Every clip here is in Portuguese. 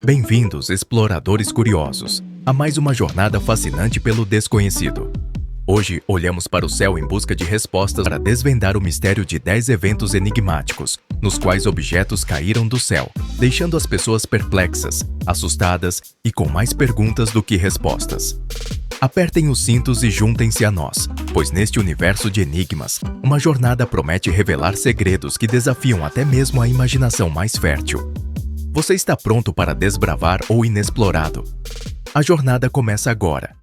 Bem-vindos, exploradores curiosos, a mais uma jornada fascinante pelo desconhecido. Hoje, olhamos para o céu em busca de respostas para desvendar o mistério de 10 eventos enigmáticos, nos quais objetos caíram do céu, deixando as pessoas perplexas, assustadas e com mais perguntas do que respostas. Apertem os cintos e juntem-se a nós, pois neste universo de enigmas, uma jornada promete revelar segredos que desafiam até mesmo a imaginação mais fértil. Você está pronto para desbravar o inexplorado? A jornada começa agora.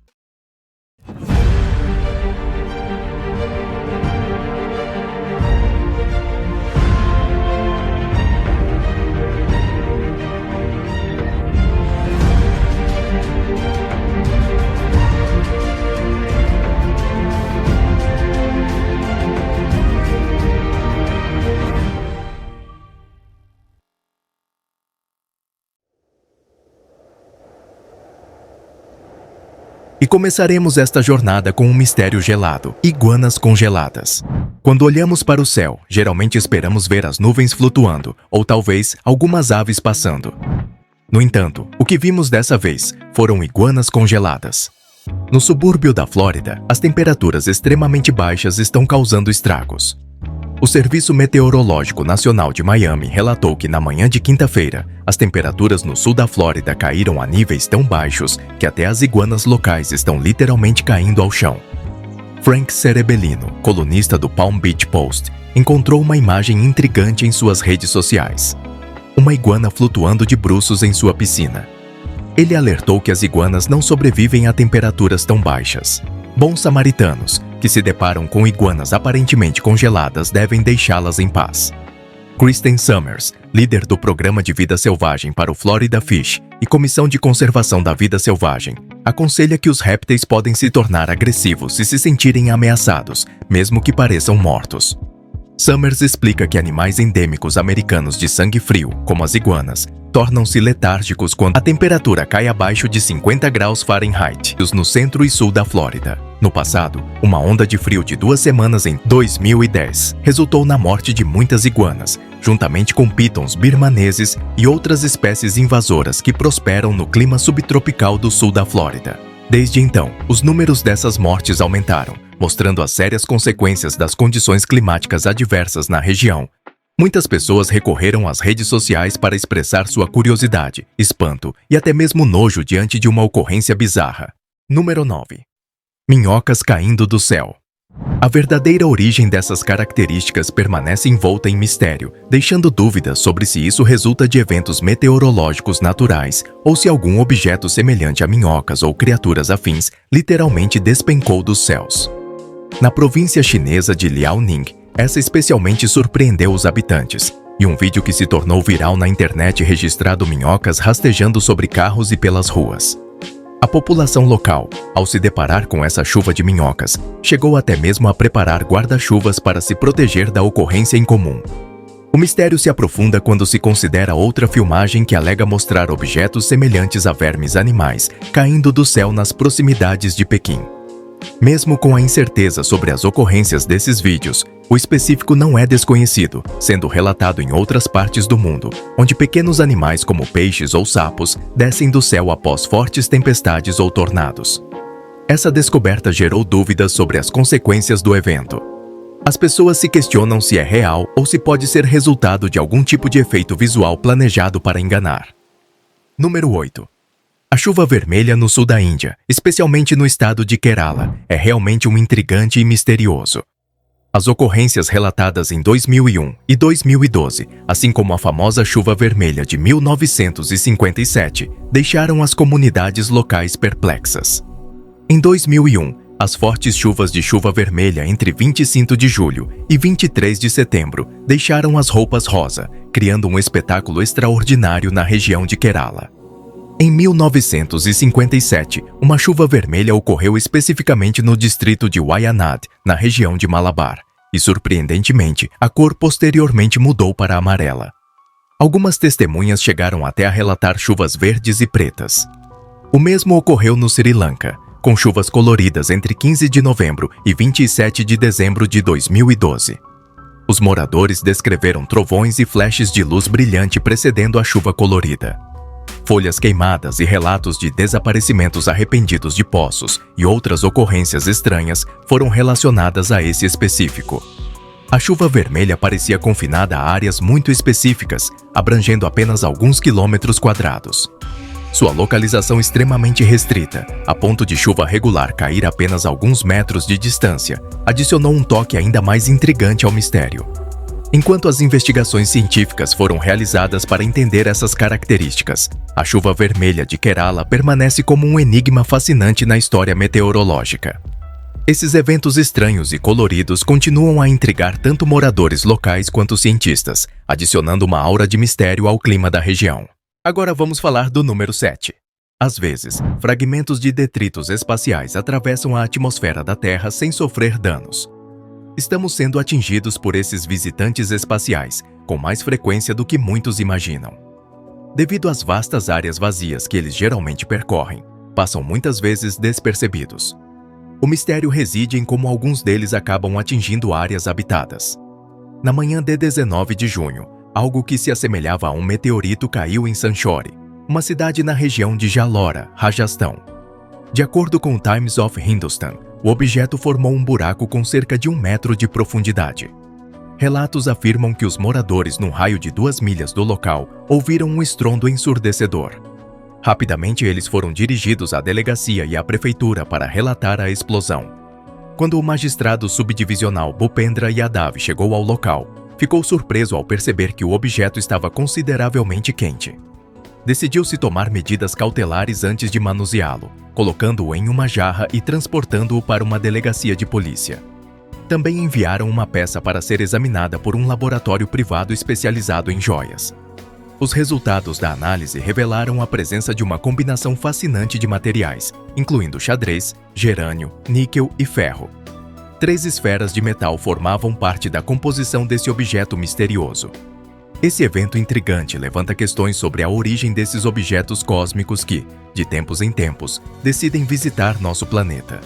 E começaremos esta jornada com um mistério gelado: iguanas congeladas. Quando olhamos para o céu, geralmente esperamos ver as nuvens flutuando, ou talvez algumas aves passando. No entanto, o que vimos dessa vez foram iguanas congeladas. No subúrbio da Flórida, as temperaturas extremamente baixas estão causando estragos. O Serviço Meteorológico Nacional de Miami relatou que na manhã de quinta-feira, as temperaturas no sul da Flórida caíram a níveis tão baixos que até as iguanas locais estão literalmente caindo ao chão. Frank Cerebellino, colunista do Palm Beach Post, encontrou uma imagem intrigante em suas redes sociais. Uma iguana flutuando de bruços em sua piscina. Ele alertou que as iguanas não sobrevivem a temperaturas tão baixas. Bons samaritanos, que se deparam com iguanas aparentemente congeladas, devem deixá-las em paz. Kristen Summers, líder do Programa de Vida Selvagem para o Florida Fish e Comissão de Conservação da Vida Selvagem, aconselha que os répteis podem se tornar agressivos se sentirem ameaçados, mesmo que pareçam mortos. Summers explica que animais endêmicos americanos de sangue frio, como as iguanas, tornam-se letárgicos quando a temperatura cai abaixo de 50 graus Fahrenheit no centro e sul da Flórida. No passado, uma onda de frio de 2 semanas em 2010 resultou na morte de muitas iguanas, juntamente com pitons birmaneses e outras espécies invasoras que prosperam no clima subtropical do sul da Flórida. Desde então, os números dessas mortes aumentaram, mostrando as sérias consequências das condições climáticas adversas na região. Muitas pessoas recorreram às redes sociais para expressar sua curiosidade, espanto e até mesmo nojo diante de uma ocorrência bizarra. Número 9. Minhocas caindo do céu. A verdadeira origem dessas características permanece envolta em mistério, deixando dúvidas sobre se isso resulta de eventos meteorológicos naturais ou se algum objeto semelhante a minhocas ou criaturas afins literalmente despencou dos céus. Na província chinesa de Liaoning, essa especialmente surpreendeu os habitantes, e um vídeo que se tornou viral na internet registrado minhocas rastejando sobre carros e pelas ruas. A população local, ao se deparar com essa chuva de minhocas, chegou até mesmo a preparar guarda-chuvas para se proteger da ocorrência incomum. O mistério se aprofunda quando se considera outra filmagem que alega mostrar objetos semelhantes a vermes animais caindo do céu nas proximidades de Pequim. Mesmo com a incerteza sobre as ocorrências desses vídeos, o específico não é desconhecido, sendo relatado em outras partes do mundo, onde pequenos animais como peixes ou sapos descem do céu após fortes tempestades ou tornados. Essa descoberta gerou dúvidas sobre as consequências do evento. As pessoas se questionam se é real ou se pode ser resultado de algum tipo de efeito visual planejado para enganar. Número 8. A chuva vermelha no sul da Índia, especialmente no estado de Kerala, é realmente um intrigante e misterioso. As ocorrências relatadas em 2001 e 2012, assim como a famosa chuva vermelha de 1957, deixaram as comunidades locais perplexas. Em 2001, as fortes chuvas de chuva vermelha entre 25 de julho e 23 de setembro deixaram as roupas rosa, criando um espetáculo extraordinário na região de Kerala. Em 1957, uma chuva vermelha ocorreu especificamente no distrito de Wayanad, na região de Malabar, e surpreendentemente, a cor posteriormente mudou para amarela. Algumas testemunhas chegaram até a relatar chuvas verdes e pretas. O mesmo ocorreu no Sri Lanka, com chuvas coloridas entre 15 de novembro e 27 de dezembro de 2012. Os moradores descreveram trovões e flashes de luz brilhante precedendo a chuva colorida. Folhas queimadas e relatos de desaparecimentos arrependidos de poços e outras ocorrências estranhas foram relacionadas a esse específico. A chuva vermelha parecia confinada a áreas muito específicas, abrangendo apenas alguns quilômetros quadrados. Sua localização extremamente restrita, a ponto de chuva regular cair apenas alguns metros de distância, adicionou um toque ainda mais intrigante ao mistério. Enquanto as investigações científicas foram realizadas para entender essas características, a chuva vermelha de Kerala permanece como um enigma fascinante na história meteorológica. Esses eventos estranhos e coloridos continuam a intrigar tanto moradores locais quanto cientistas, adicionando uma aura de mistério ao clima da região. Agora vamos falar do número 7. Às vezes, fragmentos de detritos espaciais atravessam a atmosfera da Terra sem sofrer danos. Estamos sendo atingidos por esses visitantes espaciais, com mais frequência do que muitos imaginam. Devido às vastas áreas vazias que eles geralmente percorrem, passam muitas vezes despercebidos. O mistério reside em como alguns deles acabam atingindo áreas habitadas. Na manhã de 19 de junho, algo que se assemelhava a um meteorito caiu em Sanchori, uma cidade na região de Jalora, Rajastão. De acordo com o Times of Hindustan, o objeto formou um buraco com cerca de 1 metro de profundidade. Relatos afirmam que os moradores num raio de 2 milhas do local ouviram um estrondo ensurdecedor. Rapidamente eles foram dirigidos à delegacia e à prefeitura para relatar a explosão. Quando o magistrado subdivisional Bhupendra Yadav chegou ao local, ficou surpreso ao perceber que o objeto estava consideravelmente quente. Decidiu-se tomar medidas cautelares antes de manuseá-lo, colocando-o em uma jarra e transportando-o para uma delegacia de polícia. Também enviaram uma peça para ser examinada por um laboratório privado especializado em joias. Os resultados da análise revelaram a presença de uma combinação fascinante de materiais, incluindo xadrez, gerânio, níquel e ferro. 3 esferas de metal formavam parte da composição desse objeto misterioso. Esse evento intrigante levanta questões sobre a origem desses objetos cósmicos que, de tempos em tempos, decidem visitar nosso planeta.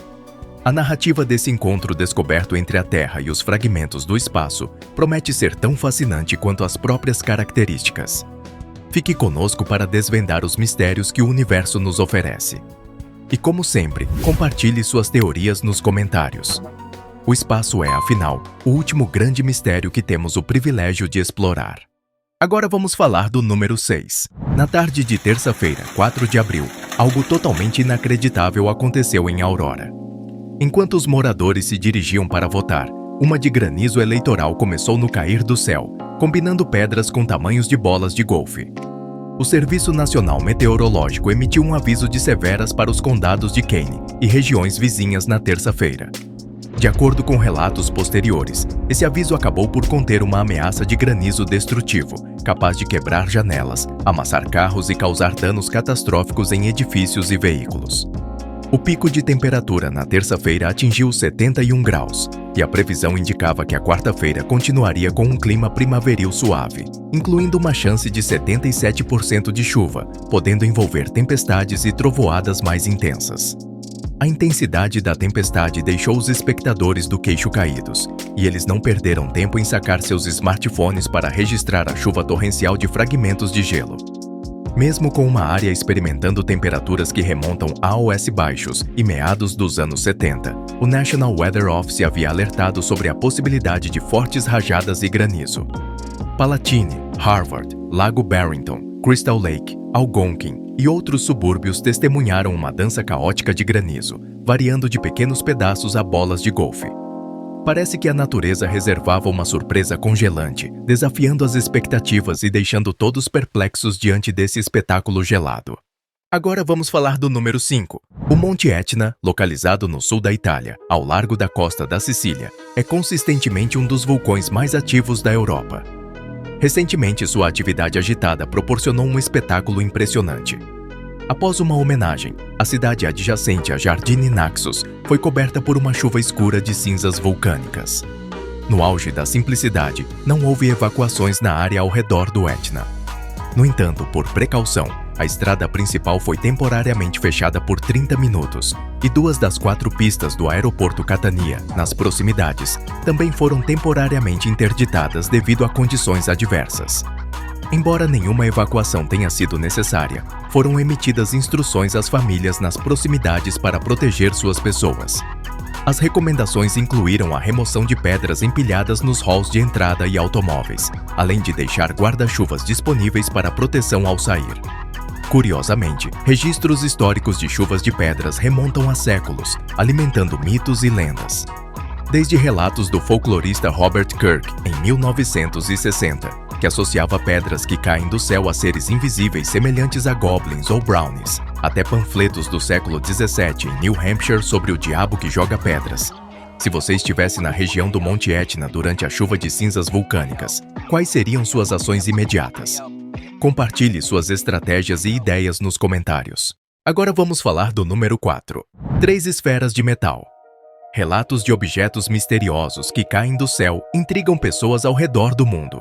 A narrativa desse encontro descoberto entre a Terra e os fragmentos do espaço promete ser tão fascinante quanto as próprias características. Fique conosco para desvendar os mistérios que o universo nos oferece. E como sempre, compartilhe suas teorias nos comentários. O espaço é, afinal, o último grande mistério que temos o privilégio de explorar. Agora vamos falar do número 6. Na tarde de terça-feira, 4 de abril, algo totalmente inacreditável aconteceu em Aurora. Enquanto os moradores se dirigiam para votar, uma de granizo eleitoral começou no cair do céu, combinando pedras com tamanhos de bolas de golfe. O Serviço Nacional Meteorológico emitiu um aviso de severas para os condados de Kane e regiões vizinhas na terça-feira. De acordo com relatos posteriores, esse aviso acabou por conter uma ameaça de granizo destrutivo, capaz de quebrar janelas, amassar carros e causar danos catastróficos em edifícios e veículos. O pico de temperatura na terça-feira atingiu 71 graus, e a previsão indicava que a quarta-feira continuaria com um clima primaveril suave, incluindo uma chance de 77% de chuva, podendo envolver tempestades e trovoadas mais intensas. A intensidade da tempestade deixou os espectadores do queixo caídos, e eles não perderam tempo em sacar seus smartphones para registrar a chuva torrencial de fragmentos de gelo. Mesmo com uma área experimentando temperaturas que remontam a AOS baixos e meados dos anos 70, o National Weather Office havia alertado sobre a possibilidade de fortes rajadas e granizo. Palatine, Harvard, Lago Barrington, Crystal Lake, Algonquin e outros subúrbios testemunharam uma dança caótica de granizo, variando de pequenos pedaços a bolas de golfe. Parece que a natureza reservava uma surpresa congelante, desafiando as expectativas e deixando todos perplexos diante desse espetáculo gelado. Agora vamos falar do número 5. O Monte Etna, localizado no sul da Itália, ao largo da costa da Sicília, é consistentemente um dos vulcões mais ativos da Europa. Recentemente, sua atividade agitada proporcionou um espetáculo impressionante. Após uma homenagem, a cidade adjacente a Jardine Naxos foi coberta por uma chuva escura de cinzas vulcânicas. No auge da simplicidade, não houve evacuações na área ao redor do Etna. No entanto, por precaução, a estrada principal foi temporariamente fechada por 30 minutos e 2 das 4 pistas do aeroporto Catania, nas proximidades, também foram temporariamente interditadas devido a condições adversas. Embora nenhuma evacuação tenha sido necessária, foram emitidas instruções às famílias nas proximidades para proteger suas pessoas. As recomendações incluíram a remoção de pedras empilhadas nos halls de entrada e automóveis, além de deixar guarda-chuvas disponíveis para proteção ao sair. Curiosamente, registros históricos de chuvas de pedras remontam a séculos, alimentando mitos e lendas. Desde relatos do folclorista Robert Kirk, em 1960, que associava pedras que caem do céu a seres invisíveis semelhantes a goblins ou brownies, até panfletos do século XVII em New Hampshire sobre o diabo que joga pedras. Se você estivesse na região do Monte Etna durante a chuva de cinzas vulcânicas, quais seriam suas ações imediatas? Compartilhe suas estratégias e ideias nos comentários. Agora vamos falar do número 4. 3 esferas de metal. Relatos de objetos misteriosos que caem do céu intrigam pessoas ao redor do mundo.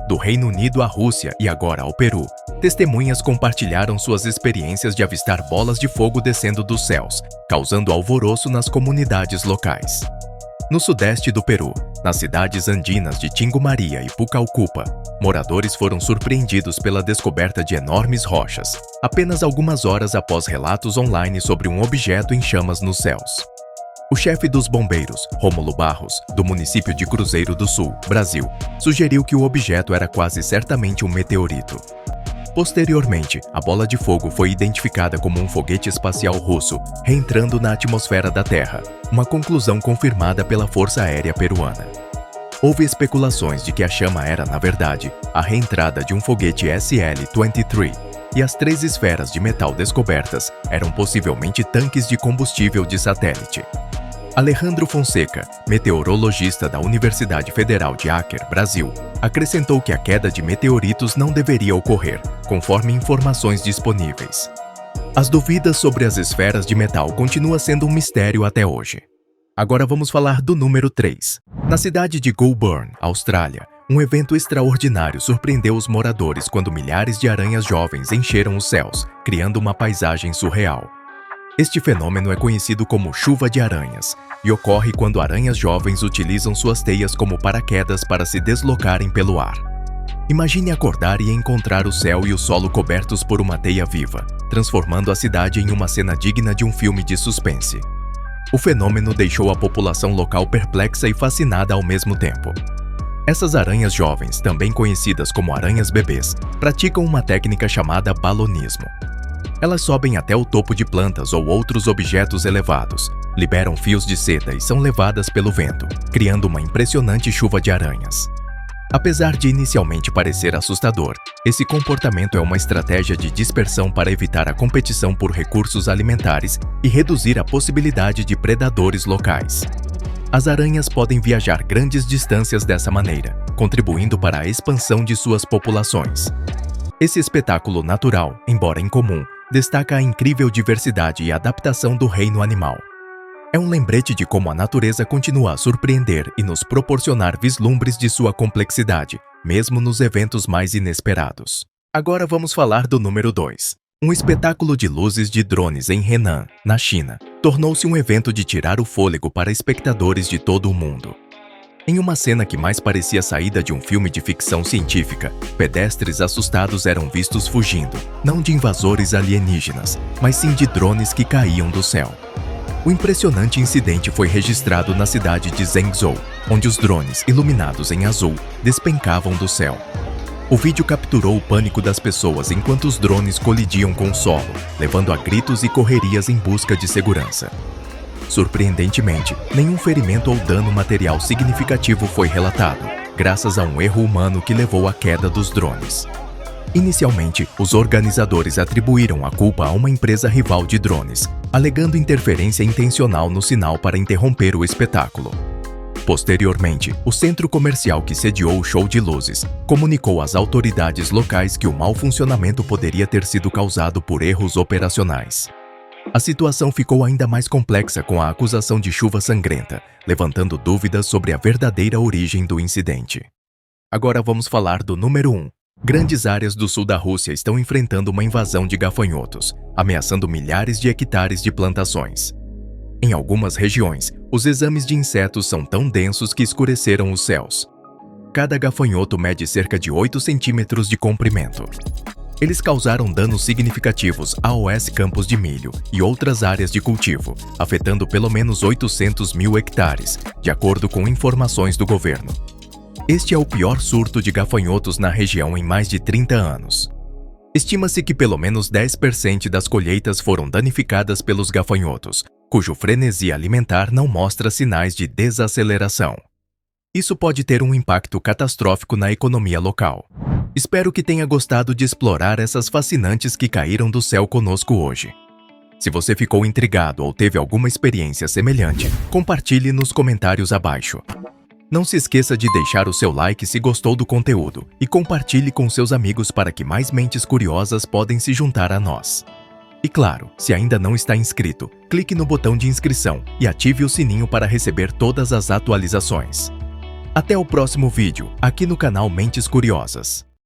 Do Reino Unido à Rússia e agora ao Peru, testemunhas compartilharam suas experiências de avistar bolas de fogo descendo dos céus, causando alvoroço nas comunidades locais. No sudeste do Peru, nas cidades andinas de Tingumaria e Pucallcupa, moradores foram surpreendidos pela descoberta de enormes rochas, apenas algumas horas após relatos online sobre um objeto em chamas nos céus. O chefe dos bombeiros, Rômulo Barros, do município de Cruzeiro do Sul, Brasil, sugeriu que o objeto era quase certamente um meteorito. Posteriormente, a bola de fogo foi identificada como um foguete espacial russo, reentrando na atmosfera da Terra, uma conclusão confirmada pela Força Aérea Peruana. Houve especulações de que a chama era, na verdade, a reentrada de um foguete SL-23, e as 3 esferas de metal descobertas eram possivelmente tanques de combustível de satélite. Alejandro Fonseca, meteorologista da Universidade Federal de Acre, Brasil, acrescentou que a queda de meteoritos não deveria ocorrer, conforme informações disponíveis. As dúvidas sobre as esferas de metal continuam sendo um mistério até hoje. Agora vamos falar do número 3. Na cidade de Goulburn, Austrália, um evento extraordinário surpreendeu os moradores quando milhares de aranhas jovens encheram os céus, criando uma paisagem surreal. Este fenômeno é conhecido como chuva de aranhas e ocorre quando aranhas jovens utilizam suas teias como paraquedas para se deslocarem pelo ar. Imagine acordar e encontrar o céu e o solo cobertos por uma teia viva, transformando a cidade em uma cena digna de um filme de suspense. O fenômeno deixou a população local perplexa e fascinada ao mesmo tempo. Essas aranhas jovens, também conhecidas como aranhas bebês, praticam uma técnica chamada balonismo. Elas sobem até o topo de plantas ou outros objetos elevados, liberam fios de seda e são levadas pelo vento, criando uma impressionante chuva de aranhas. Apesar de inicialmente parecer assustador, esse comportamento é uma estratégia de dispersão para evitar a competição por recursos alimentares e reduzir a possibilidade de predadores locais. As aranhas podem viajar grandes distâncias dessa maneira, contribuindo para a expansão de suas populações. Esse espetáculo natural, embora incomum, destaca a incrível diversidade e adaptação do reino animal. É um lembrete de como a natureza continua a surpreender e nos proporcionar vislumbres de sua complexidade, mesmo nos eventos mais inesperados. Agora vamos falar do número 2. Um espetáculo de luzes de drones em Henan, na China, tornou-se um evento de tirar o fôlego para espectadores de todo o mundo. Em uma cena que mais parecia saída de um filme de ficção científica, pedestres assustados eram vistos fugindo, não de invasores alienígenas, mas sim de drones que caíam do céu. O impressionante incidente foi registrado na cidade de Zhengzhou, onde os drones, iluminados em azul, despencavam do céu. O vídeo capturou o pânico das pessoas enquanto os drones colidiam com o solo, levando a gritos e correrias em busca de segurança. Surpreendentemente, nenhum ferimento ou dano material significativo foi relatado, graças a um erro humano que levou à queda dos drones. Inicialmente, os organizadores atribuíram a culpa a uma empresa rival de drones, alegando interferência intencional no sinal para interromper o espetáculo. Posteriormente, o centro comercial que sediou o show de luzes comunicou às autoridades locais que o mau funcionamento poderia ter sido causado por erros operacionais. A situação ficou ainda mais complexa com a acusação de chuva sangrenta, levantando dúvidas sobre a verdadeira origem do incidente. Agora vamos falar do número 1. Grandes áreas do sul da Rússia estão enfrentando uma invasão de gafanhotos, ameaçando milhares de hectares de plantações. Em algumas regiões, os exames de insetos são tão densos que escureceram os céus. Cada gafanhoto mede cerca de 8 centímetros de comprimento. Eles causaram danos significativos a OS Campos de Milho e outras áreas de cultivo, afetando pelo menos 800 mil hectares, de acordo com informações do governo. Este é o pior surto de gafanhotos na região em mais de 30 anos. Estima-se que pelo menos 10% das colheitas foram danificadas pelos gafanhotos, cujo frenesi alimentar não mostra sinais de desaceleração. Isso pode ter um impacto catastrófico na economia local. Espero que tenha gostado de explorar essas fascinantes que caíram do céu conosco hoje. Se você ficou intrigado ou teve alguma experiência semelhante, compartilhe nos comentários abaixo. Não se esqueça de deixar o seu like se gostou do conteúdo e compartilhe com seus amigos para que mais mentes curiosas podem se juntar a nós. E claro, se ainda não está inscrito, clique no botão de inscrição e ative o sininho para receber todas as atualizações. Até o próximo vídeo, aqui no canal Mentes Curiosas.